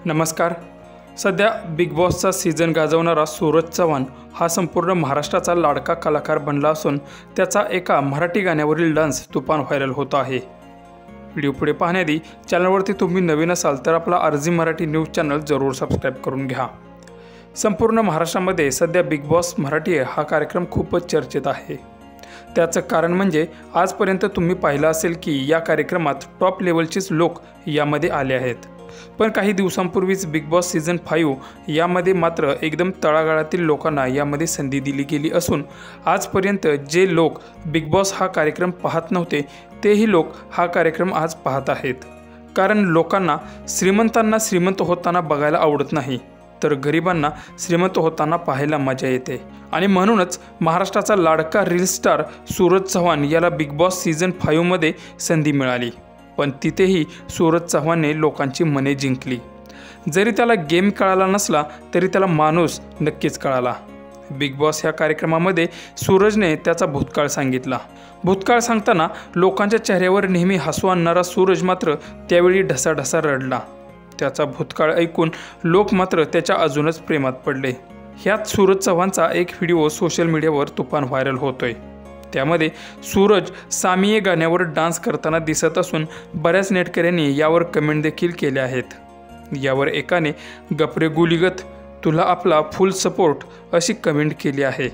नमस्कार. सध्या big बॉसचा season गाजवणारा Suraj Chavan हा संपूर्ण महाराष्ट्राचा लाडका कलाकार बनला असून त्याचा एका मराठी गाण्यावरील डान्स तुफान व्हायरल होत आहे. व्हिडिओ पुढे पाहण्याआधी चॅनलवरती तुम्ही नवीन असाल तर आपला आरजी मराठी न्यूज चॅनल जरूर सबस्क्राईब करून घ्या. संपूर्ण महाराष्ट्रामध्ये सध्या बिग बॉस मराठी हा कार्यक्रम खूपच चर्चेत आहे. त्याचं कारण म्हणजे आजपर्यंत तुम्ही पाहिलं असेल की या कार्यक्रमात टॉप लेवलचेच लोक यामध्ये आले आहेत. पण काही दिवसांपूर्वीच बिग बॉस सीझन 5 यामध्ये मात्र एकदम तळागाळातील लोकांना यामध्ये संधी दिली गेली असून आजपर्यंत जे लोक बिग बॉस हा कार्यक्रम पाहत नव्हते तेही लोक हा कार्यक्रम आज पाहत आहेत. कारण लोकांना श्रीमंतांना श्रीमंत होताना बघायला आवडत नाही, तर गरिबांना श्रीमंत होताना पाहायला मजा येते. आणि म्हणूनच महाराष्ट्राचा लाडका रील स्टार सूरज चव्हाण याला बिग बॉस सीझन 5 मध्ये संधी मिळाली. पण तिथेही सूरज चव्हाणने लोकांची मने जिंकली. जरी त्याला गेम कळाला नसला तरी त्याला माणूस नक्कीच कळाला. बिग बॉस या कार्यक्रमामध्ये सूरजने त्याचा भूतकाळ सांगितला. भूतकाळ सांगताना लोकांच्या चेहऱ्यावर नेहमी हसू आणणारा सूरज मात्र त्यावेळी ढसाढसा रडला. त्याचा भूतकाळ ऐकून लोक मात्र त्याच्या अजूनच प्रेमात पडले. ह्यात सूरज चव्हाणचा एक व्हिडिओ सोशल मीडियावर तुफान व्हायरल होतोय. त्यामध्ये सूरज सामिये गाण्यावर डान्स करताना दिसत असून बऱ्याच नेटकऱ्यांनी यावर कमेंट देखील केल्या आहेत. यावर एकाने गपरे गुलीगत तुला आपला फुल सपोर्ट अशी कमेंट केली आहे.